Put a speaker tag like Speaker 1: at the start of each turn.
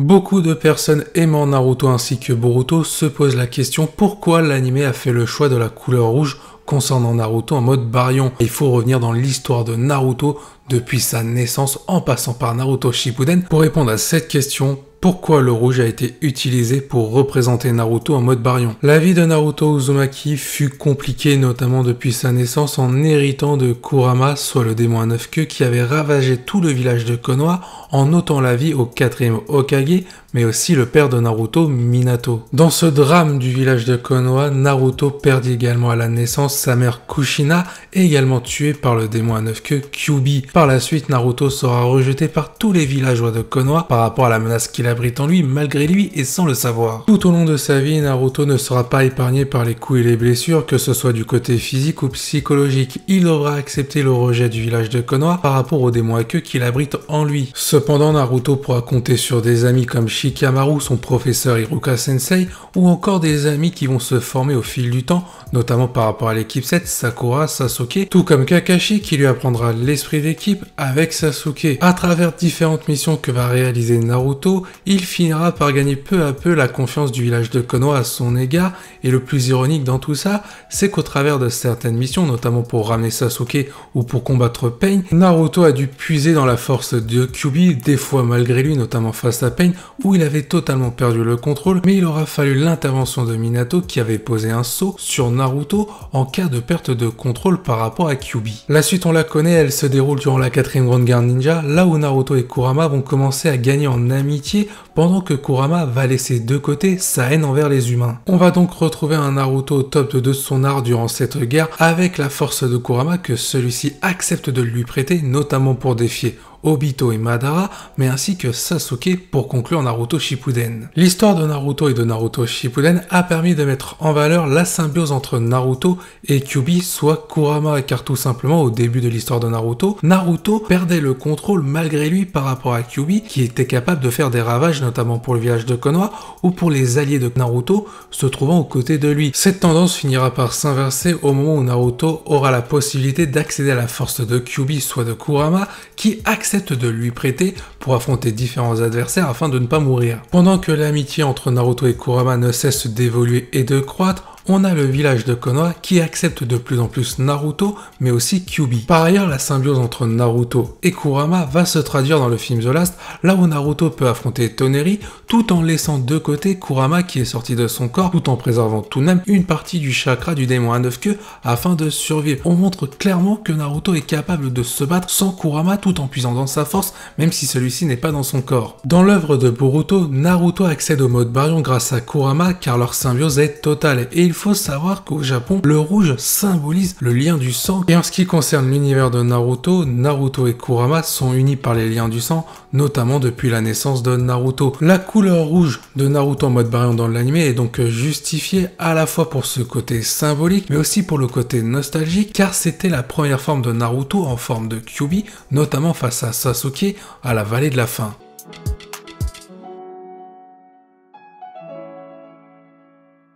Speaker 1: Beaucoup de personnes aimant Naruto ainsi que Boruto se posent la question pourquoi l'anime a fait le choix de la couleur rouge concernant Naruto en mode Baryon. Il faut revenir dans l'histoire de Naruto depuis sa naissance en passant par Naruto Shippuden pour répondre à cette question. Pourquoi le rouge a été utilisé pour représenter Naruto en mode Baryon? La vie de Naruto Uzumaki fut compliquée notamment depuis sa naissance en héritant de Kurama, soit le démon à 9 queues qui avait ravagé tout le village de Konoha en ôtant la vie au 4e Hokage, mais aussi le père de Naruto, Minato. Dans ce drame du village de Konoha, Naruto perdit également à la naissance sa mère Kushina, également tuée par le démon à 9 queues Kyuubi. Par la suite, Naruto sera rejeté par tous les villageois de Konoha par rapport à la menace qu'il abrite en lui, malgré lui et sans le savoir. Tout au long de sa vie, Naruto ne sera pas épargné par les coups et les blessures, que ce soit du côté physique ou psychologique. Il devra accepter le rejet du village de Konoha par rapport au démon à queue qu'il abrite en lui. Cependant, Naruto pourra compter sur des amis comme Shikamaru, son professeur Iruka Sensei, ou encore des amis qui vont se former au fil du temps, notamment par rapport à l'équipe 7, Sakura, Sasuke, tout comme Kakashi qui lui apprendra l'esprit d'équipe avec Sasuke. À travers différentes missions que va réaliser Naruto, il finira par gagner peu à peu la confiance du village de Konoha à son égard, et le plus ironique dans tout ça, c'est qu'au travers de certaines missions, notamment pour ramener Sasuke ou pour combattre Pain, Naruto a dû puiser dans la force de Kyuubi, des fois malgré lui, notamment face à Pain, où il avait totalement perdu le contrôle, mais il aura fallu l'intervention de Minato qui avait posé un sceau sur Naruto en cas de perte de contrôle par rapport à Kyuubi. La suite on la connaît, elle se déroule durant la 4e Grande Guerre Ninja, là où Naruto et Kurama vont commencer à gagner en amitié pendant que Kurama va laisser de côté sa haine envers les humains. On va donc retrouver un Naruto au top de son art durant cette guerre avec la force de Kurama que celui-ci accepte de lui prêter, notamment pour défier Obito et Madara, mais ainsi que Sasuke pour conclure Naruto Shippuden. L'histoire de Naruto et de Naruto Shippuden a permis de mettre en valeur la symbiose entre Naruto et Kyuubi, soit Kurama, car tout simplement au début de l'histoire de Naruto, Naruto perdait le contrôle malgré lui par rapport à Kyuubi, qui était capable de faire des ravages notamment pour le village de Konoha ou pour les alliés de Naruto se trouvant aux côtés de lui. Cette tendance finira par s'inverser au moment où Naruto aura la possibilité d'accéder à la force de Kyuubi, soit de Kurama, qui accepte de lui prêter pour affronter différents adversaires afin de ne pas mourir. Pendant que l'amitié entre Naruto et Kurama ne cesse d'évoluer et de croître, on a le village de Konoha qui accepte de plus en plus Naruto, mais aussi Kyuubi. Par ailleurs, la symbiose entre Naruto et Kurama va se traduire dans le film The Last, là où Naruto peut affronter Toneri, tout en laissant de côté Kurama qui est sorti de son corps, tout en préservant tout de même une partie du chakra du démon à 9 queues afin de survivre. On montre clairement que Naruto est capable de se battre sans Kurama tout en puisant dans sa force, même si celui-ci n'est pas dans son corps. Dans l'œuvre de Boruto, Naruto accède au mode Baryon grâce à Kurama car leur symbiose est totale, et il faut savoir qu'au Japon, le rouge symbolise le lien du sang. Et en ce qui concerne l'univers de Naruto, Naruto et Kurama sont unis par les liens du sang, notamment depuis la naissance de Naruto. La couleur rouge de Naruto en mode Baryon dans l'anime est donc justifiée à la fois pour ce côté symbolique, mais aussi pour le côté nostalgique, car c'était la première forme de Naruto en forme de Kyuubi, notamment face à Sasuke à la vallée de la faim.